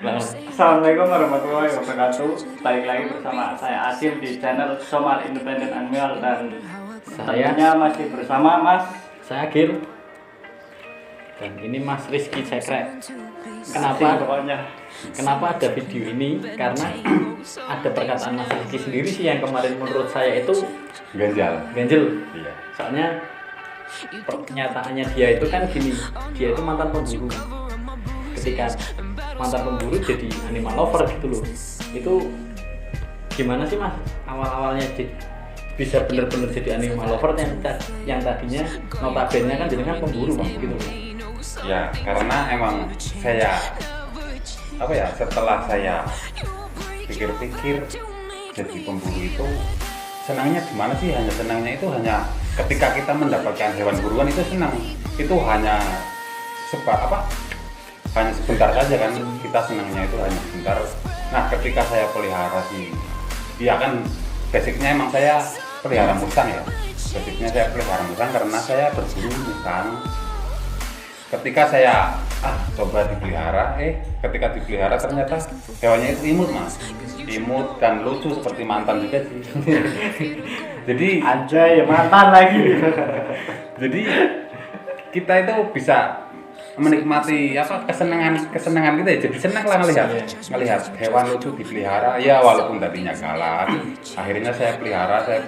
Assalamualaikum warahmatullahi wabarakatuh. Balik lagi bersama saya Asim di channel Somar Independent Annual dan tentunya masih bersama Mas saya Gil dan ini Mas Rizky Cekrek. Kenapa ada video ini? Karena ada perkataan Mas Rizky sendiri sih yang kemarin menurut saya itu ganjil. Iya. Soalnya pernyataannya dia itu kan gini, dia itu mantan pemburu. Ketika mantan pemburu jadi animal lover gitu loh. Itu gimana sih Mas awal-awalnya bisa benar-benar jadi animal lover yang tadinya notabene kan jadi pemburu Mas gitu loh. Ya karena emang saya setelah saya pikir-pikir jadi pemburu itu senangnya gimana sih? Senangnya itu hanya ketika kita mendapatkan hewan buruan itu senang. Itu hanya hanya sebentar saja kan, kita senangnya itu hanya sebentar. Nah ketika saya pelihara sih, ya kan basicnya emang saya pelihara musang ya. Basicnya saya pelihara musang karena saya berburu musang. Ketika saya coba dipelihara, ketika dipelihara ternyata hewannya itu imut Mas. Imut dan lucu seperti mantan juga sih. Jadi aja ya mantan lagi. Jadi kita itu bisa menikmati kesenangan kita ya, jadi senang lah melihat hewan lucu dipelihara ya, walaupun tadinya galak. Akhirnya saya pelihara, saya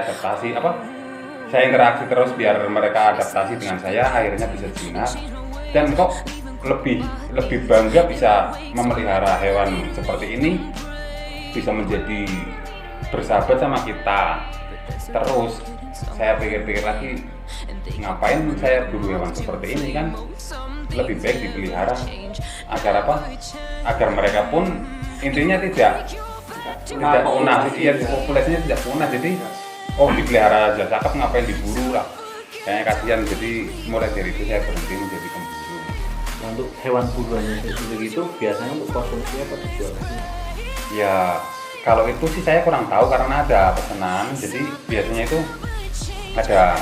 adaptasi saya interaksi terus biar mereka adaptasi dengan saya, akhirnya bisa jinak dan kok lebih bangga bisa memelihara hewan seperti ini, bisa menjadi bersahabat sama kita. Terus saya pikir-pikir lagi, ngapain saya buru hewan seperti ini, kan lebih baik dipelihara agar mereka pun intinya tidak punah, populasinya tidak punah. Jadi dipelihara aja cakep, ngapain diburu lah, kayaknya kasihan. Jadi mulai dari itu saya berhenti menjadi pemburu. Untuk hewan buruannya itu biasanya untuk konsumsi apa dijual? Ya kalau itu sih saya kurang tahu karena ada pesanan. Jadi biasanya itu ada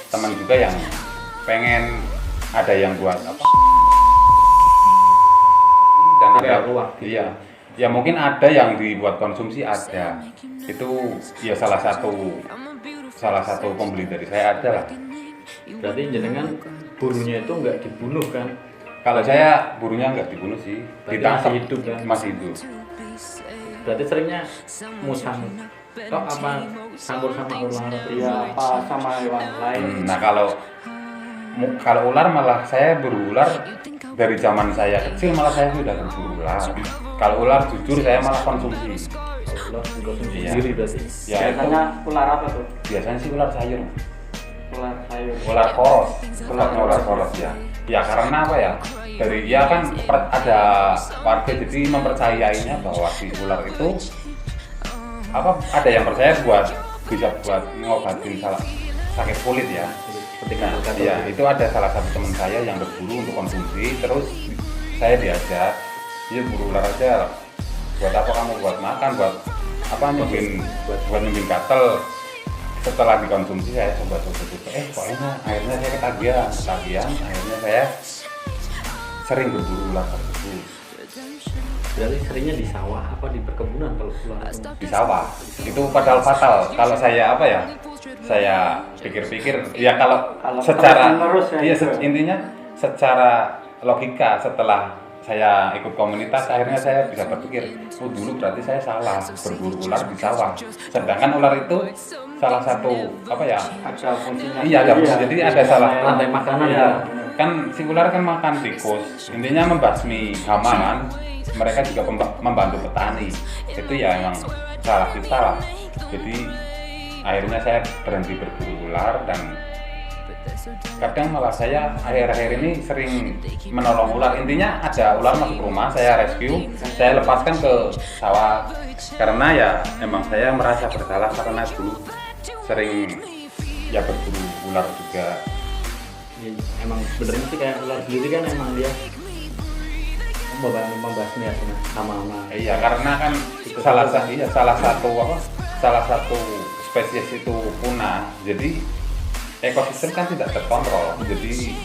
teman juga yang pengen, ada yang buat dan ada ruang. Iya. Ya mungkin ada yang dibuat konsumsi, ada. Itu ya salah satu pembeli dari saya ada lah. Berarti jenengan burunya itu nggak dibunuh kan? Kalau saya burunya nggak dibunuh sih, ditangkap. Masih hidup kan? Masih hidup. Berarti seringnya musang apa campur sama ular sama hewan lain. Nah kalau ular malah saya buru ular dari zaman saya kecil, malah saya sudah berburu ular. Kalau ular jujur saya malah konsumsi. Ular konsumsi Iya. sendiri berarti. Ya, Biasanya ular apa tuh? biasanya sih ular sayur. Ular sayur. Ular koros. Ular koros ya. Ya karena apa ya? Kan ada warga jadi mempercayainya bahwa si ular itu ada yang percaya bisa buat ngobatin sakit kulit ya. Ya itu ada salah satu teman saya yang berburu untuk konsumsi, terus saya diajak, ya buru ular aja. Buat apa kamu? Buat makan, buat nyembin gatel. Setelah dikonsumsi saya coba kok enak. Akhirnya saya ketagihan. Akhirnya saya sering berburu ular tersebut. Berarti seringnya di sawah apa di perkebunan kalau ular? Di sawah. Itu padahal fatal. Kalau saya saya pikir-pikir ya kalau secara intinya secara logika setelah saya ikut komunitas, akhirnya saya bisa berpikir, dulu berarti saya salah berburu ular di sawah. Sedangkan ular itu salah satu Ada fungsinya. Iya, ada fungsi. Jadi ada salah rantai makanan ya. ya. Kan si ular kan makan tikus, intinya membasmi hama kan. Mereka juga membantu petani. Itu ya emang salah kita lah. Jadi akhirnya saya berhenti berburu ular dan kadang malah saya akhir-akhir ini sering menolong ular. Intinya ada ular masuk rumah, saya rescue, saya lepaskan ke sawah. Karena ya emang saya merasa bersalah karena dulu sering ya berburu ular juga. Ya, emang sebenarnya sih kayak ular sendiri kan emang dia membahasnya sama. Iya, karena kan salah satu spesies itu punah. Jadi ekosistem kan tidak terkontrol. Jadi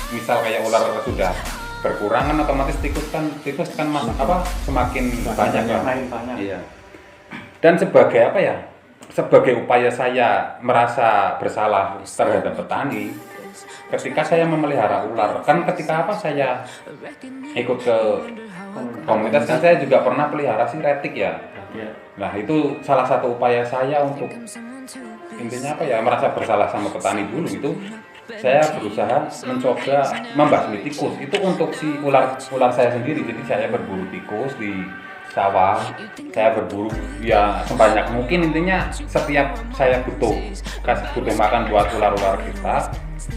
misal kayak ular sudah berkurang kan otomatis tikus kan semakin banyak kan. Makin banyak. Iya. Dan sebagai apa ya? Sebagai upaya saya merasa bersalah terhadap petani, ketika saya memelihara ular, kan ketika saya ikut ke komunitas kan saya juga pernah pelihara si retik ya. Iya. Nah itu salah satu upaya saya untuk intinya merasa bersalah sama petani dulu itu. Saya berusaha mencoba membasmi tikus itu untuk si ular saya sendiri. Jadi saya berburu tikus di sawah, saya berburu ya sebanyak mungkin. Intinya setiap saya butuh makan buat ular-ular kita,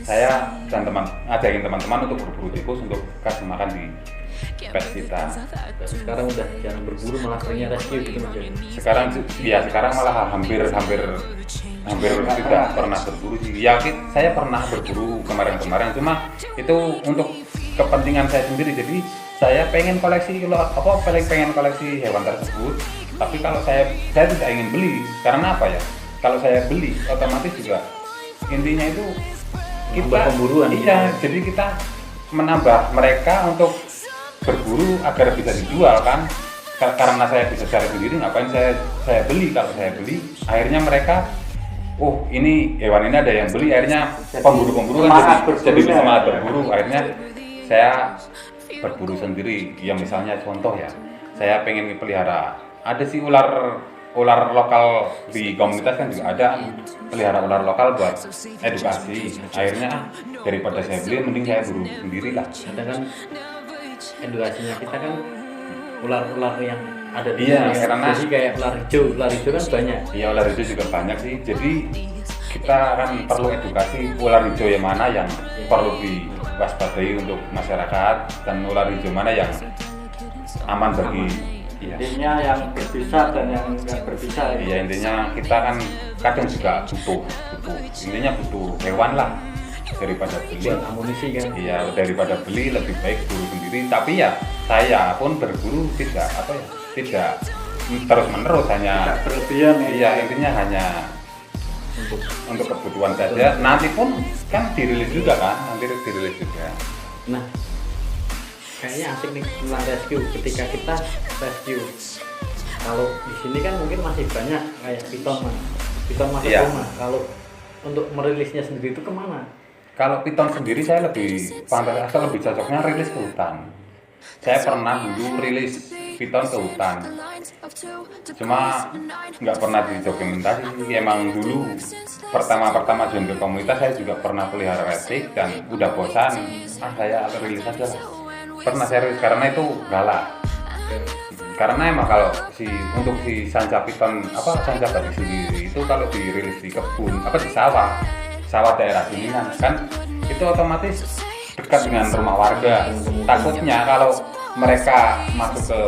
saya dan ajakin teman-teman untuk berburu tikus untuk kasih makan di pet kita. Sekarang udah jarang berburu, malah seringnya rescue gitu Mas. Sekarang malah hampir tidak pernah berburu sih. Ya saya pernah berburu kemarin-kemarin, cuma itu untuk kepentingan saya sendiri. Jadi saya pengen koleksi pengen koleksi hewan tersebut. Tapi kalau saya tidak ingin beli, karena apa ya? Kalau saya beli otomatis juga intinya itu kita pemburuan. Iya, jadi kita menambah mereka untuk berburu agar bisa dijual kan. Karena saya bisa cari sendiri, ngapain saya beli? Kalau saya beli, akhirnya mereka ini hewan ini ada yang beli, akhirnya pemburu-pemburu kan jadi semangat berburu. Akhirnya saya berburu sendiri. Ya misalnya contoh ya, saya pengen pelihara, ada sih ular lokal di komunitas kan juga ada, pelihara ular lokal buat edukasi. Akhirnya daripada saya beli, mending saya buru sendiri lah. Ada kan edukasinya kita kan ular-ular yang ada di sini. Karena jadi kayak ular hijau kan banyak. Iya, ular hijau juga banyak sih. Jadi kita kan perlu edukasi ular hijau yang mana yang perlu diwaspadai untuk masyarakat dan ular hijau mana yang aman bagi intinya yang berbisa dan yang nggak berbisa. Iya, intinya kita kan kadang juga butuh hewan lah daripada beli. Amunisi kan. Iya, daripada beli lebih baik buru sendiri. Tapi ya saya pun berburu tidak terus menerus, hanya berlebihan. Iya, intinya hanya untuk kebutuhan saja. Nanti pun kan dirilis juga kan, Nah, kayaknya asik nih tentang rescue. Ketika kita rescue, kalau di sini kan mungkin masih banyak kayak piton masuk rumah. Kalau untuk merilisnya sendiri itu kemana? Kalau piton sendiri saya lebih cocoknya rilis ke hutan. Saya pernah dulu rilis piton ke hutan, cuma nggak pernah didokumentasi. Emang dulu pertama join ke komunitas saya juga pernah pelihara retik dan udah bosan, saya rilis aja lah. Pernah saya rilis karena itu galak. Karena emang kalau untuk si sanca piton sanca batik sendiri itu kalau dirilis di kebun di sawah daerah sini kan itu otomatis dekat dengan rumah warga. Takutnya kalau mereka masuk ke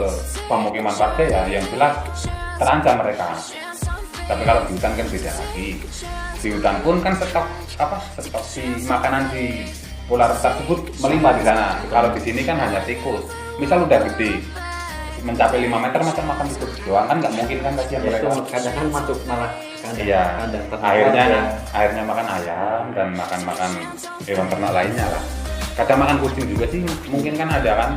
pemukiman warga ya yang jelas terancam mereka. Tapi kalau di hutan kan beda lagi. Di hutan pun kan stok si makanan si ular tersebut melimpah di sana. Kalau di sini kan hanya tikus. Misal udah gede mencapai 5 meter masa makan tikus doang kan nggak mungkin kan, kasihan mereka. Kadang kan masuk malah akhirnya makan ayam dan makan hewan ternak lainnya lah. Kadang makan kucing juga sih, mungkin kan ada kan.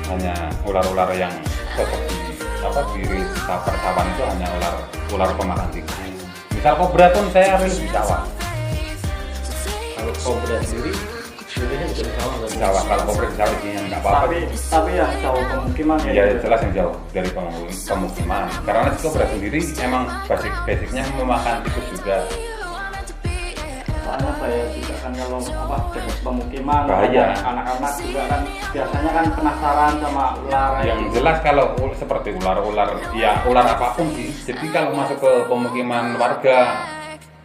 Hanya ular-ular yang cocok di persawahan itu hanya ular pemakan tikus. Misal kobra pun saya rilis di sawah. Kalau kobra sendiri bisa di sawah. Kalau kobra di sawah ini nggak apa-apa. Tapi ya jauh pemukiman ya. Iya, jelas yang jauh dari pemukiman. Karena si kobra sendiri emang basicnya memakan tikus juga. Soalnya bahaya juga kan kalau dekat pemukiman. Bahaya. Anak-anak juga kan biasanya kan penasaran sama ular. Yang jelas kalau seperti ular apapun sih. Jadi kalau masuk ke pemukiman warga,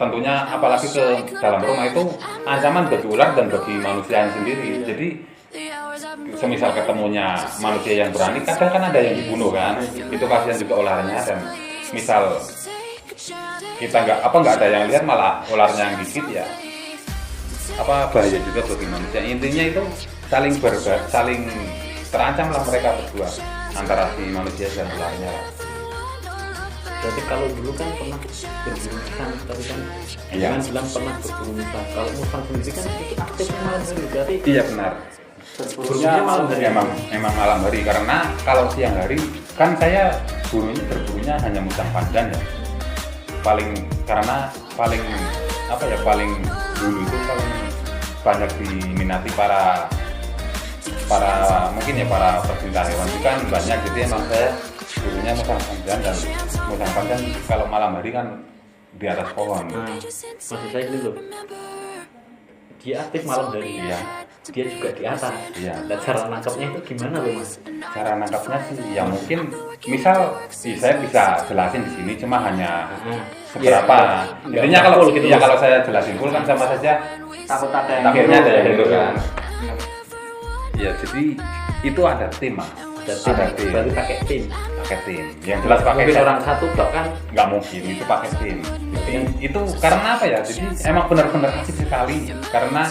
tentunya apalagi ke dalam rumah itu ancaman bagi ular dan bagi manusia sendiri. Jadi semisal ketemunya manusia yang berani, kadang kan ada yang dibunuh kan, itu kasihan juga ularnya. Dan misal kita nggak ada yang lihat malah ularnya yang gigit ya bahaya juga bagi manusia. Intinya itu saling terancam lah mereka berdua, antara si manusia dan ularnya. Berarti kalau dulu kan pernah berburu musang, tapi kan Iya. jangan bilang pernah berburu musang. Kalau musang sendiri kan itu aktifnya malam hari, berarti Iya benar. Berburunya malam hari. Memang malam hari karena kalau siang hari kan saya berburunya hanya musang pandan ya. Paling apa ya, paling dulu itu paling banyak diminati para mungkin ya para pecinta hewan itu kan banyak, jadi emang saya burunya musang pandan, dan musang pandan kalau malam hari kan di atas pohon. nah, maksud saya ini loh, dia aktif malam hari, Iya. dia juga di atas. Iya. Dan cara nangkapnya itu gimana loh mas? Cara nangkapnya sih ya mungkin misal saya bisa jelasin di sini cuma hanya seberapa. Iya. Intinya Nggak kalau full gitu, ya Mas. kalau saya jelasin full kan sama saja Takut ada yang takutnya ada yang gitu. gitu kan. Ya jadi itu ada tim mas. Ada tim, baru pakai tim. Pakai tim. Yang jelas pakai Mungkin set. orang satu blok kan. Nggak mungkin itu pakai tim. Jadi itu karena apa ya? Jadi emang benar-benar asik sekali karena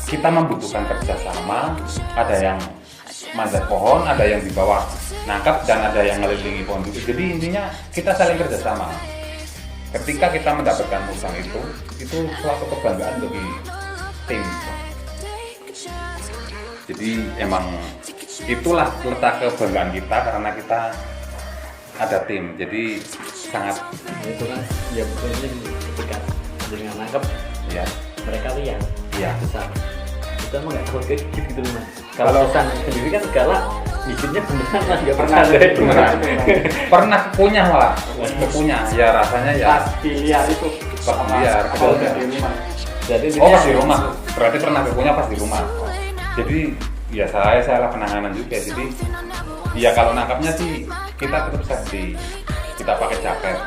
kita membutuhkan kerjasama. Ada yang manjat pohon, ada yang di bawah nangkap, dan ada yang ngelilingi pohon itu. Jadi intinya kita saling kerjasama. Ketika kita mendapatkan musang itu suatu kebanggaan bagi tim. Jadi emang itulah letak kebanggaan kita karena kita ada tim. Jadi sangat Itu kan ya betulnya ketika dengan nangkap ya mereka lihat iya. besar. Itu emang nggak takut kayak gitu loh mas. Kalau- Kalau musang sendiri kan galak, bikinnya beneran mas, nggak Pernah pernah ada Beneran. Pernah kepunyah malah. Kepunyah ya rasanya ya Pas dilihat itu Pas dilihat. kalau di rumah. Jadi oh pas di rumah. Berarti pernah kepunyah pas di rumah. Jadi ya saya penanganan juga. Jadi ya kalau nangkapnya sih kita tetap safety. Kita pakai jaket.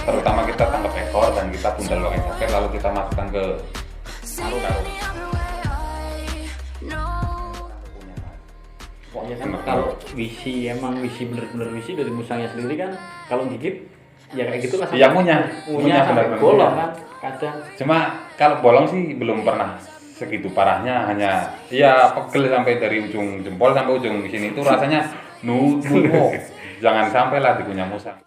Terutama kita tangkap ekor dan kita bundal pakai jaket, lalu kita masukkan ke karung. Pokoknya kan kalau wisi emang wisi bener-bener wisi dari musangnya sendiri kan, kalau gigit ya kayak gitu lah. Iya, ngunyah sampai bener-bener bolong ngunyah. kan kadang. Cuma kalau bolong sih belum pernah segitu parahnya, hanya ya pegel sampai dari ujung jempol sampai ujung sini itu rasanya nutup. Jangan sampai lah dikunyah musang.